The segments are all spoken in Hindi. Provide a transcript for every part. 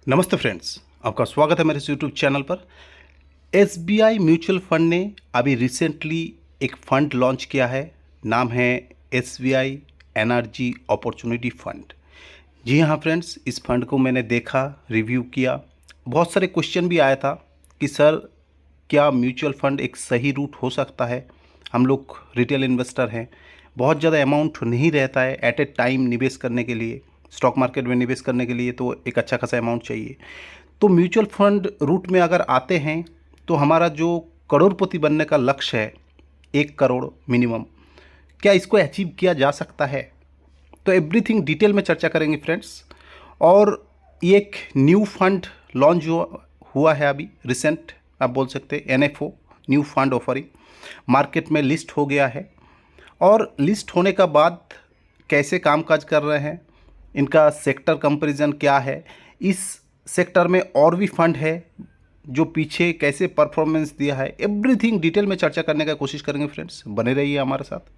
नमस्ते फ्रेंड्स, आपका स्वागत है मेरे इस यूट्यूब चैनल पर। एसबीआई म्यूचुअल फंड ने अभी रिसेंटली एक फ़ंड लॉन्च किया है। नाम है एसबीआई एनर्जी अपॉर्चुनिटी फ़ंड। जी हाँ फ्रेंड्स, इस फंड को मैंने देखा, रिव्यू किया। बहुत सारे क्वेश्चन भी आया था कि सर क्या म्यूचुअल फ़ंड एक सही रूट हो सकता है। हम लोग रिटेल इन्वेस्टर हैं, बहुत ज़्यादा अमाउंट नहीं रहता है एट ए टाइम निवेश करने के लिए। स्टॉक मार्केट में निवेश करने के लिए तो एक अच्छा खासा अमाउंट चाहिए। तो म्यूचुअल फंड रूट में अगर आते हैं तो हमारा जो करोड़पति बनने का लक्ष्य है, 1 करोड़ मिनिमम, क्या इसको अचीव किया जा सकता है? तो एवरीथिंग डिटेल में चर्चा करेंगे फ्रेंड्स। और ये एक न्यू फंड लॉन्च हुआ है अभी रिसेंट, आप बोल सकते हैं NFO, new fund offering, market में लिस्ट हो गया है। और लिस्ट होने का बाद कैसे कामकाज कर रहे हैं, इनका सेक्टर कंपैरिजन क्या है, इस सेक्टर में और भी फंड है जो पीछे कैसे परफॉर्मेंस दिया है, एवरीथिंग डिटेल में चर्चा करने का कोशिश करेंगे फ्रेंड्स। बने रहिए हमारे साथ।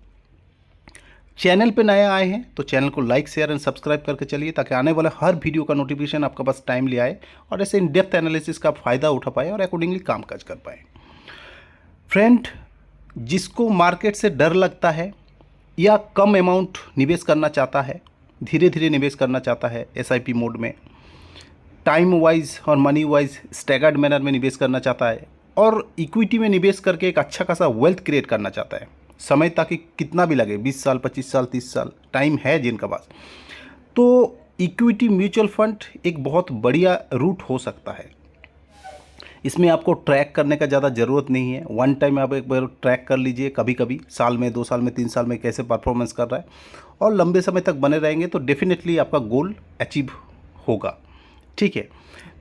चैनल पे नए आए हैं तो चैनल को लाइक शेयर एंड सब्सक्राइब करके चलिए, ताकि आने वाले हर वीडियो का नोटिफिकेशन आपके पास टाइमली आए और ऐसे इन डेप्थ एनालिसिस का फ़ायदा उठा पाए और अकॉर्डिंगली कामकाज कर पाए। फ्रेंड, जिसको मार्केट से डर लगता है या कम अमाउंट निवेश करना चाहता है, धीरे धीरे निवेश करना चाहता है, एसआईपी मोड में, टाइम वाइज और मनी वाइज स्टैगर्ड मैनर में निवेश करना चाहता है और इक्विटी में निवेश करके एक अच्छा खासा वेल्थ क्रिएट करना चाहता है, समय ताकि कितना भी लगे, 20 साल 25 साल 30 साल टाइम है जिनका पास, तो इक्विटी म्यूचुअल फंड एक बहुत बढ़िया रूट हो सकता है। इसमें आपको ट्रैक करने का ज़्यादा ज़रूरत नहीं है। वन टाइम आप एक बार ट्रैक कर लीजिए, कभी कभी साल में 2 साल में 3 साल में कैसे परफॉर्मेंस कर रहा है, और लंबे समय तक बने रहेंगे तो डेफिनेटली आपका गोल अचीव होगा। ठीक है,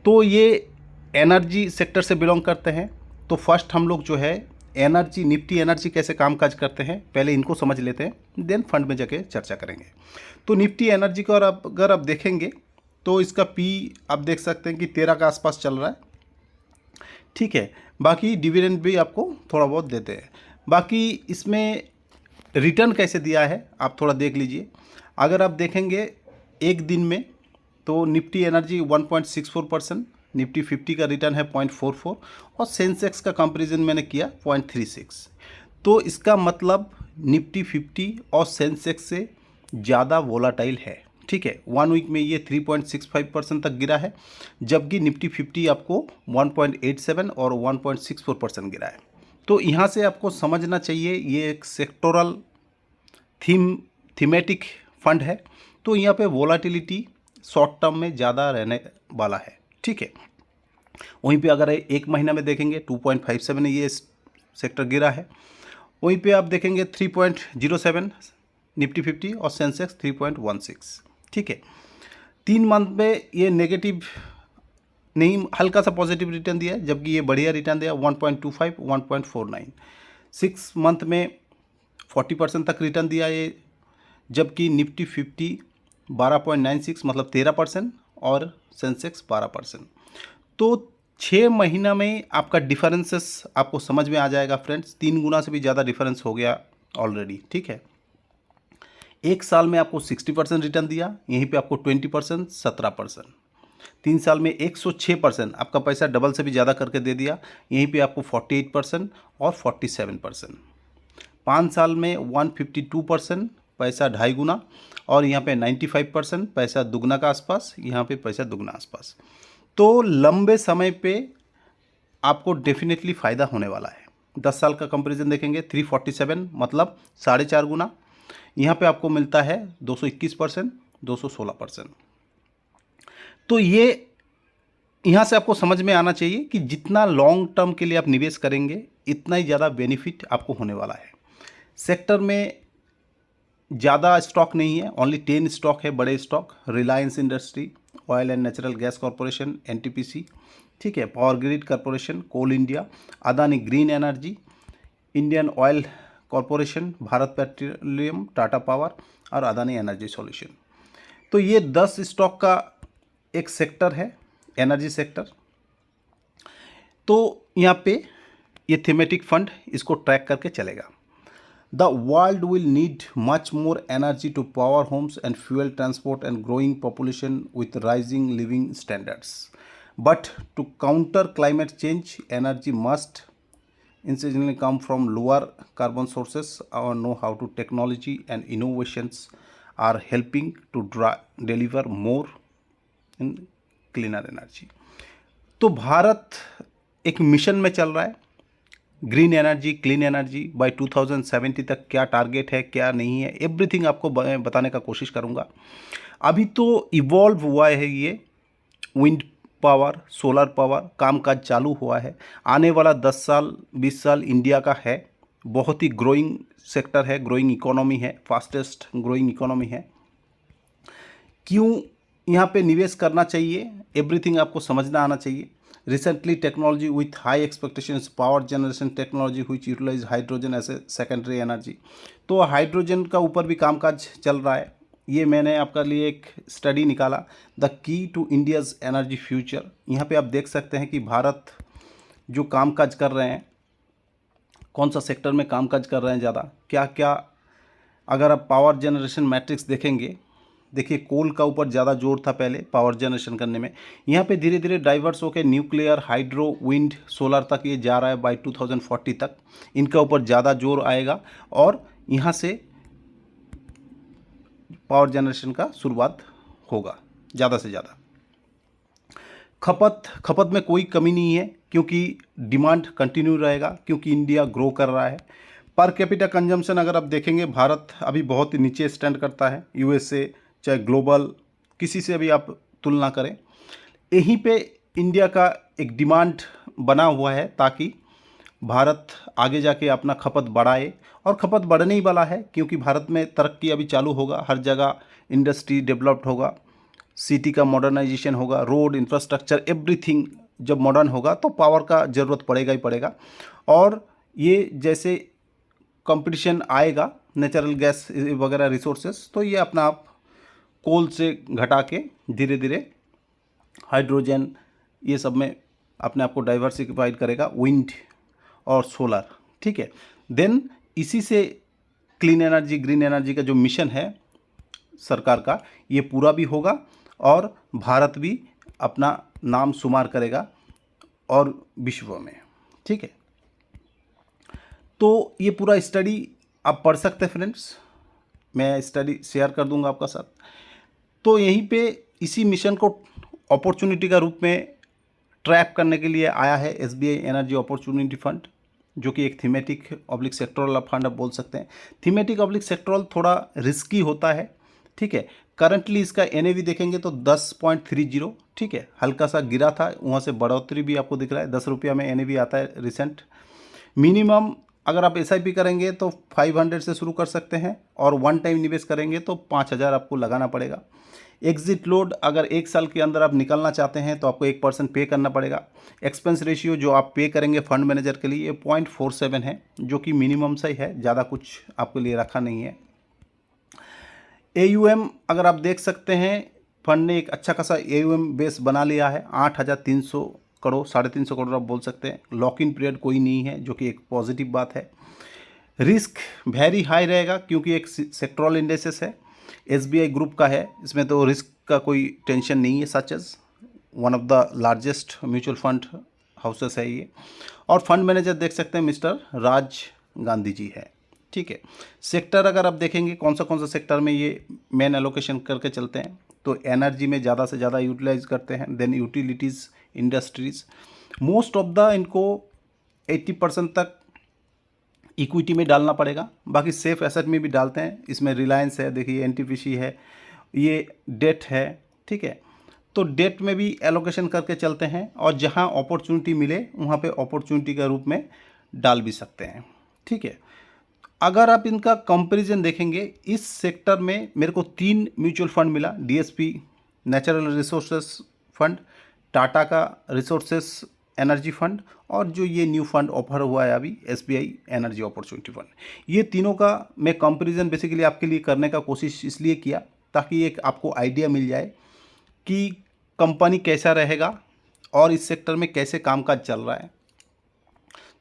तो ये एनर्जी सेक्टर से बिलोंग करते हैं। तो फर्स्ट हम लोग जो है एनर्जी, निफ्टी एनर्जी कैसे कामकाज करते हैं पहले इनको समझ लेते हैं, देन फंड में जाके चर्चा करेंगे। तो निफ्टी एनर्जी को अगर आप देखेंगे तो इसका पी आप देख सकते हैं कि 13 के आसपास चल रहा है। ठीक है, बाकी डिविडेंड भी आपको थोड़ा बहुत देते हैं। बाकी इसमें रिटर्न कैसे दिया है आप थोड़ा देख लीजिए। अगर आप देखेंगे एक दिन में तो निफ्टी एनर्जी 1.64%, निफ्टी 50 का रिटर्न है 0.44 और सेंसेक्स का कंपैरिजन मैंने किया 0.36। तो इसका मतलब निफ्टी 50 और सेंसेक्स से ज़्यादा वोलाटाइल है। ठीक है, 1 वीक में ये 3.65% तक गिरा है, जबकि निफ्टी 50 आपको 1.87 और 1.64% गिरा है। तो यहाँ से आपको समझना चाहिए ये एक सेक्टोरल थीमेटिक फंड है, तो यहाँ पे वोलाटिलिटी शॉर्ट टर्म में ज़्यादा रहने वाला है। ठीक है, वहीं पे अगर एक महीना में देखेंगे 2.57 ये सेक्टर गिरा है। वहीं पे आप देखेंगे 3.07 निफ्टी 50 और सेंसेक्स 3.16। ठीक है, 3 मंथ में ये नेगेटिव नहीं, हल्का सा पॉजिटिव रिटर्न दिया है, जबकि ये बढ़िया रिटर्न दिया 1.25 1.49। 6 मंथ में 40% तक रिटर्न दिया ये, जबकि निफ्टी 50 12.96 मतलब 13% और सेंसेक्स 12%। तो 6 महीना में आपका डिफरेंसेस आपको समझ में आ जाएगा फ्रेंड्स। 3 गुना से भी ज़्यादा डिफरेंस हो गया ऑलरेडी। ठीक है, 1 साल में आपको 60% रिटर्न दिया, यहीं पे आपको 20% 17%। 3 साल में 106%, आपका पैसा डबल से भी ज़्यादा करके दे दिया, यहीं पे आपको 48% और 47%। 5 साल में 152%, पैसा 2.5 गुना, और यहाँ पे 95%, पैसा दुगना का आसपास, यहाँ पे पैसा दुगना आसपास। तो लंबे समय पे आपको डेफिनेटली फ़ायदा होने वाला है। 10 साल का कंपैरिजन देखेंगे 347 मतलब 4.5 गुना, यहाँ पे आपको मिलता है 221%, 216%। तो ये यहाँ से आपको समझ में आना चाहिए कि जितना लॉन्ग टर्म के लिए आप निवेश करेंगे इतना ही ज़्यादा बेनिफिट आपको होने वाला है। सेक्टर में ज़्यादा स्टॉक नहीं है, ओनली 10 स्टॉक है बड़े स्टॉक। रिलायंस इंडस्ट्री, ऑयल एंड नेचुरल गैस कॉरपोरेशन एनटीपीसी, ठीक है, पावर ग्रिड कॉरपोरेशन, कोल इंडिया, अदानी ग्रीन एनर्जी, इंडियन ऑयल कॉरपोरेशन, भारत पेट्रोलियम, टाटा पावर और अदानी एनर्जी सॉल्यूशन। तो ये 10 स्टॉक का एक सेक्टर है, एनर्जी सेक्टर। तो यहाँ पे ये थीमेटिक फंड इसको ट्रैक करके चलेगा। The world will need much more energy to power homes and fuel transport and growing population with rising living standards. But to counter climate change, energy must incidentally come from lower carbon sources. Our know-how to technology and innovations are helping to deliver more in cleaner energy. तो भारत एक मिशन में चल रहा है, green energy, clean energy. By 2070 तक क्या टारगेट है, क्या नहीं है, एवरीथिंग आपको बताने का कोशिश करूँगा। अभी तो इवॉल्व हुआ है ये विंड पावर, सोलर पावर, कामकाज चालू हुआ है। आने वाला 10 साल 20 साल इंडिया का है, बहुत ही ग्रोइंग सेक्टर है, ग्रोइंग इकोनॉमी है, फास्टेस्ट ग्रोइंग इकोनॉमी है। क्यों यहाँ पे निवेश करना चाहिए, एवरीथिंग आपको समझना आना चाहिए। Recently technology with high expectations, power generation technology which utilise hydrogen as a secondary energy. तो हाइड्रोजन का ऊपर भी कामकाज चल रहा है। ये मैंने आपके लिए एक स्टडी निकाला, the key to India's energy future. यहाँ पे आप देख सकते हैं कि भारत जो कामकाज कर रहे हैं, कौन सा सेक्टर में कामकाज कर रहे हैं ज़्यादा, क्या क्या। अगर आप पावर जनरेशन मैट्रिक्स देखेंगे, देखिए कोल का ऊपर ज़्यादा जोर था पहले पावर जनरेशन करने में। यहाँ पे धीरे धीरे डाइवर्स होकर न्यूक्लियर, हाइड्रो, विंड, सोलर तक ये जा रहा है। बाय 2040 तक इनका ऊपर ज़्यादा जोर आएगा और यहाँ से पावर जनरेशन का शुरुआत होगा ज़्यादा से ज़्यादा। खपत में कोई कमी नहीं है क्योंकि डिमांड कंटिन्यू रहेगा, क्योंकि इंडिया ग्रो कर रहा है। पर कैपिटा कंजम्पशन अगर आप देखेंगे, भारत अभी बहुत नीचे स्टैंड करता है यूएसए, चाहे ग्लोबल किसी से भी आप तुलना करें। यहीं पे इंडिया का एक डिमांड बना हुआ है ताकि भारत आगे जाके अपना खपत बढ़ाए, और खपत बढ़ने ही वाला है क्योंकि भारत में तरक्की अभी चालू होगा, हर जगह इंडस्ट्री डेवलप्ड होगा, सिटी का मॉडर्नाइजेशन होगा, रोड इंफ्रास्ट्रक्चर एवरीथिंग जब मॉडर्न होगा तो पावर का ज़रूरत पड़ेगा ही पड़ेगा। और ये जैसे कंपटीशन आएगा नेचुरल गैस वगैरह रिसोर्सेस, तो ये अपना आप कोल से घटा के धीरे धीरे हाइड्रोजन ये सब में अपने आप को डाइवर्सिफाइड करेगा, विंड और सोलर, ठीक है। देन इसी से क्लीन एनर्जी, ग्रीन एनर्जी का जो मिशन है सरकार का, ये पूरा भी होगा और भारत भी अपना नाम शुमार करेगा और विश्व में, ठीक है। तो ये पूरा स्टडी आप पढ़ सकते हैं फ्रेंड्स, मैं स्टडी शेयर कर दूंगा आपका साथ। तो यहीं पे इसी मिशन को अपॉर्चुनिटी का रूप में ट्रैप करने के लिए आया है एसबीआई एनर्जी अपॉर्चुनिटी फंड, जो कि एक थीमेटिक ऑब्लिक सेक्टोरल फंड आप बोल सकते हैं। थीमेटिक ऑब्लिक सेक्टोरल थोड़ा रिस्की होता है, ठीक है। करंटली इसका एनएवी देखेंगे तो 10.30, ठीक है, हल्का सा गिरा था, वहाँ से बढ़ोतरी भी आपको दिख रहा है। 10 रुपया में एनएवी आता है रिसेंट। मिनिमम अगर आप एसआईपी करेंगे तो 500 से शुरू कर सकते हैं और वन टाइम निवेश करेंगे तो 5000 आपको लगाना पड़ेगा। एग्जिट लोड अगर 1 साल के अंदर आप निकलना चाहते हैं तो आपको 1% पे करना पड़ेगा। एक्सपेंस रेशियो जो आप पे करेंगे फंड मैनेजर के लिए 0.47 है, जो कि मिनिमम सही है, ज़्यादा कुछ आपके लिए रखा नहीं है। AUM अगर आप देख सकते हैं, फंड ने एक अच्छा खासा AUM बेस बना लिया है, 8300 करोड़, 350 करोड़ आप बोल सकते हैं। लॉक इन पीरियड कोई नहीं है, जो कि एक पॉजिटिव बात है। रिस्क वेरी हाई रहेगा क्योंकि एक सेक्टोरल इंडेक्सेस है, SBI ग्रुप का है, इसमें तो रिस्क का कोई टेंशन नहीं है। Such as one of the largest mutual fund houses है ये। और फंड मैनेजर देख सकते हैं मिस्टर राज गांधी जी है, ठीक है। सेक्टर अगर आप देखेंगे कौन सा सेक्टर में ये मेन एलोकेशन करके चलते हैं, तो एनर्जी में ज़्यादा से ज़्यादा यूटिलाइज करते हैं। Then utilities, industries, most of the इनको 80% तक इक्विटी में डालना पड़ेगा, बाकी सेफ एसेट में भी डालते हैं। इसमें रिलायंस है, देखिए एनटीपीसी है, ये डेट है, ठीक है। तो डेट में भी एलोकेशन करके चलते हैं और जहां अपॉर्चुनिटी मिले वहां पे अपॉर्चुनिटी के रूप में डाल भी सकते हैं, ठीक है। अगर आप इनका कंपैरिजन देखेंगे, इस सेक्टर में मेरे को 3 म्यूचुअल फंड मिला, DSP natural resources fund, Tata का रिसोर्सेस एनर्जी फंड, और जो ये न्यू फंड ऑफर हुआ है अभी एसबीआई एनर्जी अपॉर्चुनिटी फंड। ये तीनों का मैं कंपैरिजन बेसिकली आपके लिए करने का कोशिश इसलिए किया ताकि एक आपको आइडिया मिल जाए कि कंपनी कैसा रहेगा और इस सेक्टर में कैसे कामकाज चल रहा है।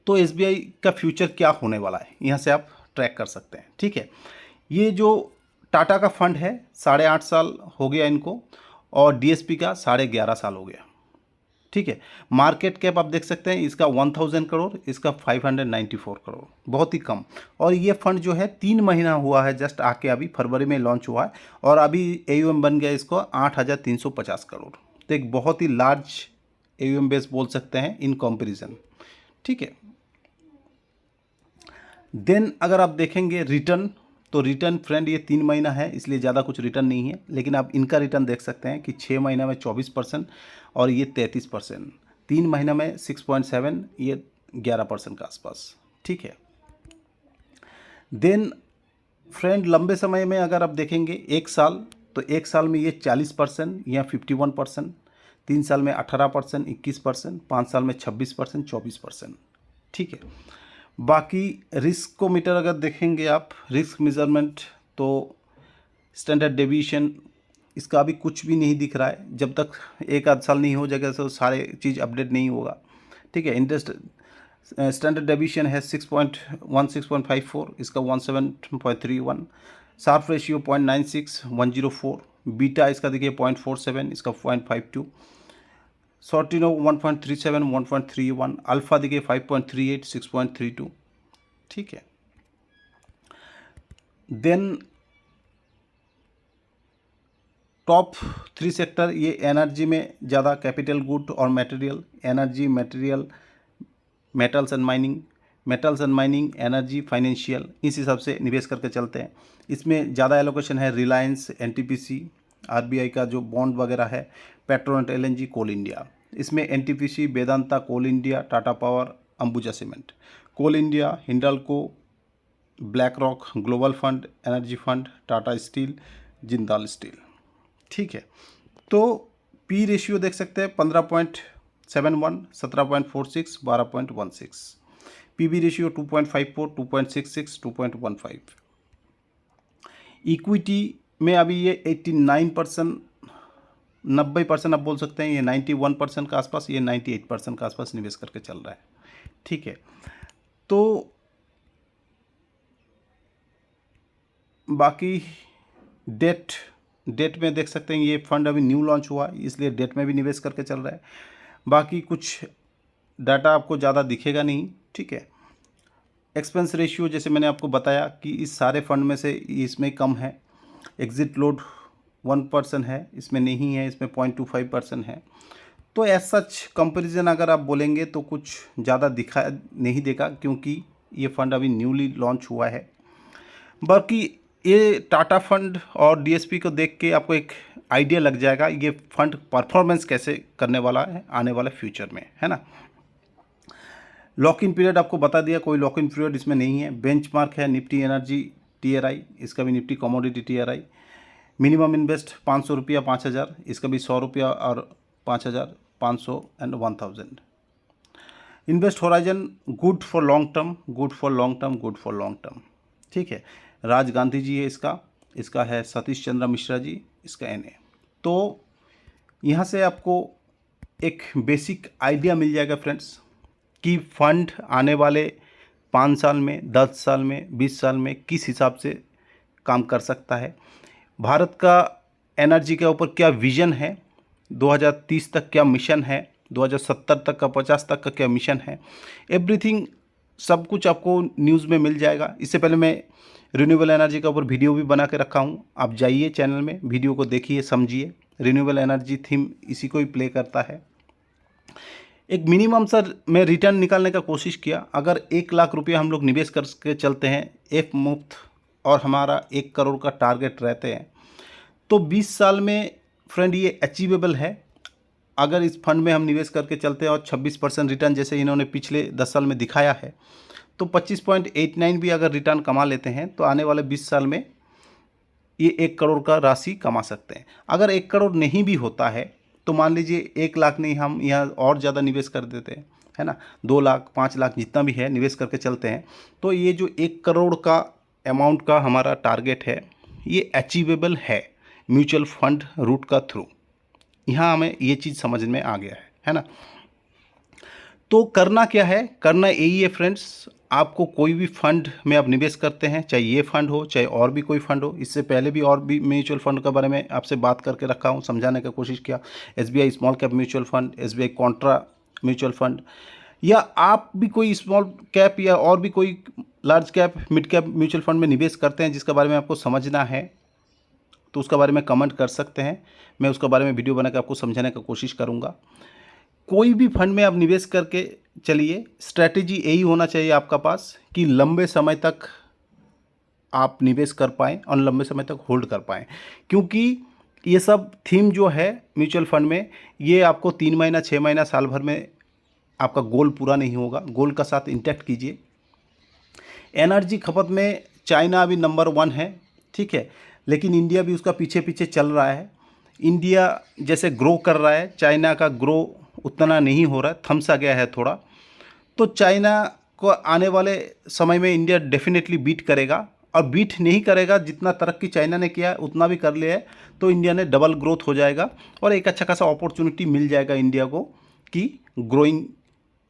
तो एसबीआई का फ्यूचर क्या होने वाला है, यहाँ से आप ट्रैक कर सकते हैं। ठीक है, ये जो टाटा का फंड है 8.5 साल हो गया इनको, और डीएसपी का 11.5 साल हो गया। ठीक है, मार्केट कैप आप देख सकते हैं इसका 1000 करोड़, इसका 594 करोड़, बहुत ही कम। और ये फंड जो है 3 महीना हुआ है जस्ट आके, अभी फरवरी में लॉन्च हुआ है, और अभी एयूएम बन गया इसको 8350 करोड़। तो एक बहुत ही लार्ज एयूएम बेस बोल सकते हैं इन कंपैरिजन। ठीक है, देन अगर आप देखेंगे रिटर्न, तो रिटर्न फ्रेंड ये 3 महीना है इसलिए ज़्यादा कुछ रिटर्न नहीं है, लेकिन आप इनका रिटर्न देख सकते हैं कि 6 महीना में 24% और ये 33%, 3 महीना में 6.7, ये 11% के आसपास। ठीक है, देन फ्रेंड लंबे समय में अगर आप देखेंगे 1 साल, तो 1 साल में ये 40% या 51%, 3 साल में 18%, 21%, 5 साल में 26%, 24%। ठीक है, बाकी रिस्क को मीटर अगर देखेंगे आप, रिस्क मेजरमेंट, तो स्टैंडर्ड डेविएशन इसका अभी कुछ भी नहीं दिख रहा है। जब तक 1 आध साल नहीं हो जाएगा तो सारे चीज़ अपडेट नहीं होगा। ठीक है, इंटरेस्ट स्टैंडर्ड डेविएशन है 6.54, इसका 17.31, शार्प रेशियो 0.96, 104, बीटा इसका देखिए 0.47, इसका 0.52, शॉर्टिनो 1.37, 1.31, अल्फा देखिए 5.38, 6.32। ठीक है, देन टॉप 3 सेक्टर, ये एनर्जी में ज़्यादा, कैपिटल गुड और material, energy, material, metals and mining, energy, financial, इस हिसाब से निवेश करके चलते हैं। इसमें ज़्यादा एलोकेशन है रिलायंस, एनटीपीसी, आरबीआई का जो बॉन्ड वगैरह है, पेट्रोनेट, एलएनजी, कोल इंडिया। इसमें NTPC, Vedanta, Coal India, Tata Power, Ambuja Cement, Coal India, Hindalco, BlackRock, global fund, energy fund, Tata Steel, Jindal Steel. ठीक है, तो पी रेशियो देख सकते हैं 15.71, 17.46, 12.16, पीबी रेशियो 2.54, 2.66, 2.15। इक्विटी में अभी ये 89%, 90% आप बोल सकते हैं, ये 91% के आसपास, ये 98% के आसपास निवेश करके चल रहा है। ठीक है, तो बाकी डेट में देख सकते हैं, ये फंड अभी न्यू लॉन्च हुआ इसलिए डेट में भी निवेश करके चल रहा है। बाकी कुछ डाटा आपको ज़्यादा दिखेगा नहीं। ठीक है, एक्सपेंस रेशियो जैसे मैंने आपको बताया कि इस सारे फंड में से इसमें कम है। एग्जिट लोड 1% है, इसमें नहीं है, इसमें 0.25% है। तो एज सच कंपैरिजन अगर आप बोलेंगे तो कुछ ज़्यादा दिखा नहीं देगा, क्योंकि ये फंड अभी न्यूली लॉन्च हुआ है। बाकी ये टाटा फंड और डीएसपी को देख के आपको एक आइडिया लग जाएगा ये फंड परफॉर्मेंस कैसे करने वाला है आने वाले फ्यूचर में, है ना। लॉक इन पीरियड आपको बता दिया, कोई लॉक इन पीरियड इसमें नहीं है। बेंचमार्क है निफ्टी एनर्जी टीआरआई, इसका भी Nifty commodity TRI. Minimum invest 500 रुपया 5000, इसका भी 100 रुपया और 5000, 500 and 1000। Invest horizon good for long term, good for long term, good for long term. ठीक है, राज गांधी जी है इसका है सतीश चंद्र मिश्रा जी, इसका एनए। तो यहाँ से आपको एक बेसिक आइडिया मिल जाएगा फ्रेंड्स कि फंड आने वाले 5 साल में, 10 साल में, 20 साल में किस हिसाब से काम कर सकता है। भारत का एनर्जी के ऊपर क्या विज़न है, 2030 तक क्या मिशन है, 2070 तक का 50 तक का क्या मिशन है, एवरीथिंग सब कुछ आपको न्यूज़ में मिल जाएगा। इससे पहले मैं रिन्यूएबल एनर्जी के ऊपर वीडियो भी बना के रखा हूँ, आप जाइए चैनल में, वीडियो को देखिए, समझिए। रिन्यूएबल एनर्जी थीम इसी को ही प्ले करता है। एक मिनिमम सर मैं रिटर्न निकालने का कोशिश किया। अगर 1 लाख रुपया हम लोग निवेश करके चलते हैं एफ मुफ्त और हमारा 1 करोड़ का टारगेट रहते हैं, तो 20 साल में फ्रेंड ये अचीवेबल है। अगर इस फंड में हम निवेश करके चलते हैं और 26% रिटर्न जैसे इन्होंने पिछले 10 साल में दिखाया है, तो 25.89 भी अगर रिटर्न कमा लेते हैं तो आने वाले 20 साल में ये 1 करोड़ का राशि कमा सकते हैं। अगर 1 करोड़ नहीं भी होता है तो मान लीजिए 1 लाख नहीं, हम यहाँ और ज़्यादा निवेश कर देते हैं, है ना, 2 लाख 5 लाख जितना भी है निवेश करके चलते हैं, तो ये जो 1 करोड़ का अमाउंट का हमारा टारगेट है ये अचीवेबल है म्यूचुअल फंड रूट का थ्रू। यहाँ हमें ये चीज़ समझ में आ गया है ना। तो करना क्या है, करना यही है फ्रेंड्स, आपको कोई भी फंड में आप निवेश करते हैं, चाहे ये फंड हो चाहे और भी कोई फंड हो, इससे पहले भी और भी म्यूचुअल फंड के बारे में आपसे बात करके रखा हूँ, समझाने का कोशिश किया। SBI small cap mutual fund, SBI Contra mutual fund, या आप भी कोई स्मॉल कैप या और भी कोई large cap mid cap mutual fund में निवेश करते हैं जिसके बारे में आपको समझना है, तो उसके बारे में कमेंट कर सकते हैं। मैं उसके बारे में वीडियो बनाकर आपको समझाने का कोशिश करूँगा। कोई भी फंड में आप निवेश करके चलिए, स्ट्रैटेजी यही होना चाहिए आपका पास कि लंबे समय तक आप निवेश कर पाएँ और लंबे समय तक होल्ड कर पाएँ, क्योंकि ये सब थीम जो है म्यूचुअल फंड में, ये आपको 3 महीना 6 महीना साल भर में आपका गोल पूरा नहीं होगा। गोल का साथ इंटैक्ट कीजिए। एनर्जी खपत में चाइना अभी नंबर 1 है, ठीक है, लेकिन इंडिया भी उसका पीछे पीछे चल रहा है। इंडिया जैसे ग्रो कर रहा है, चाइना का ग्रो उतना नहीं हो रहा है, थमसा गया है थोड़ा। तो चाइना को आने वाले समय में इंडिया डेफिनेटली बीट करेगा, और बीट नहीं करेगा, जितना तरक्की चाइना ने किया है उतना भी कर लिया है, तो इंडिया ने डबल ग्रोथ हो जाएगा और एक अच्छा खासा अपॉर्चुनिटी मिल जाएगा इंडिया को कि ग्रोइंग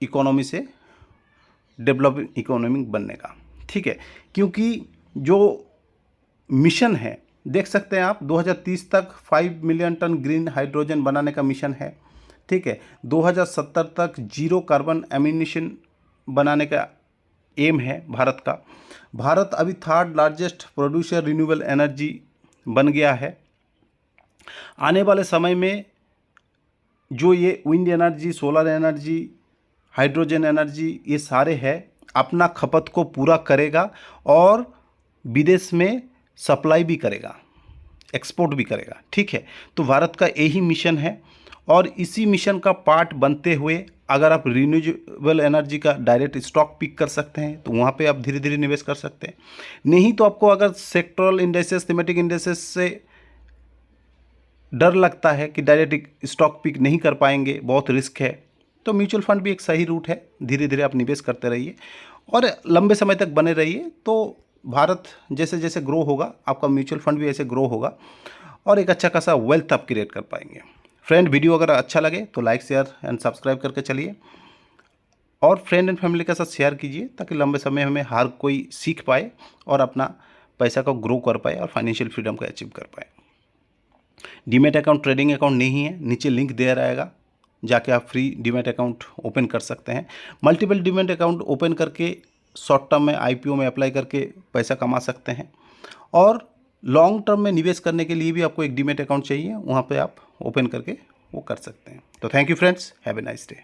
इकोनॉमी से डेवलपिंग इकोनॉमी बनने का, ठीक है। क्योंकि जो मिशन है, देख सकते हैं आप, 2030 तक 5 मिलियन टन ग्रीन हाइड्रोजन बनाने का मिशन है, ठीक है। 2070 तक 0 कार्बन एमिशन बनाने का एम है भारत का। भारत अभी 3rd largest producer renewable energy बन गया है। आने वाले समय में जो ये wind energy, solar energy, hydrogen energy, ये सारे हैं, अपना खपत को पूरा करेगा और विदेश में सप्लाई भी करेगा, एक्सपोर्ट भी करेगा, ठीक है। तो भारत का यही मिशन है, और इसी मिशन का पार्ट बनते हुए अगर आप रिन्यूएबल एनर्जी का डायरेक्ट स्टॉक पिक कर सकते हैं तो वहाँ पे आप धीरे धीरे निवेश कर सकते हैं। नहीं तो आपको अगर सेक्टरल इंडेसेस, थीमेटिक इंडेसेस से डर लगता है कि डायरेक्ट स्टॉक पिक नहीं कर पाएंगे, बहुत रिस्क है, तो म्यूचुअल फंड भी एक सही रूट है। धीरे धीरे आप निवेश करते रहिए और लंबे समय तक बने रहिए, तो भारत जैसे जैसे ग्रो होगा, आपका म्यूचुअल फंड भी ऐसे ग्रो होगा और एक अच्छा खासा वेल्थ आप क्रिएट कर पाएंगे। फ्रेंड, वीडियो अगर अच्छा लगे तो लाइक, शेयर एंड सब्सक्राइब करके चलिए, और फ्रेंड एंड फैमिली के साथ शेयर कीजिए ताकि लंबे समय में हर कोई सीख पाए और अपना पैसा को ग्रो कर पाए और फाइनेंशियल फ्रीडम को अचीव कर पाए। डीमैट अकाउंट ट्रेडिंग अकाउंट नहीं है, नीचे लिंक दे रहेगा, जाके आप फ्री डीमैट अकाउंट ओपन कर सकते हैं। मल्टीपल डीमैट अकाउंट ओपन करके शॉर्ट टर्म में आईपीओ में अप्लाई करके पैसा कमा सकते हैं, और लॉन्ग टर्म में निवेश करने के लिए भी आपको एक डीमैट अकाउंट चाहिए, वहाँ पे आप ओपन करके वो कर सकते हैं। तो thank you friends, have a nice day.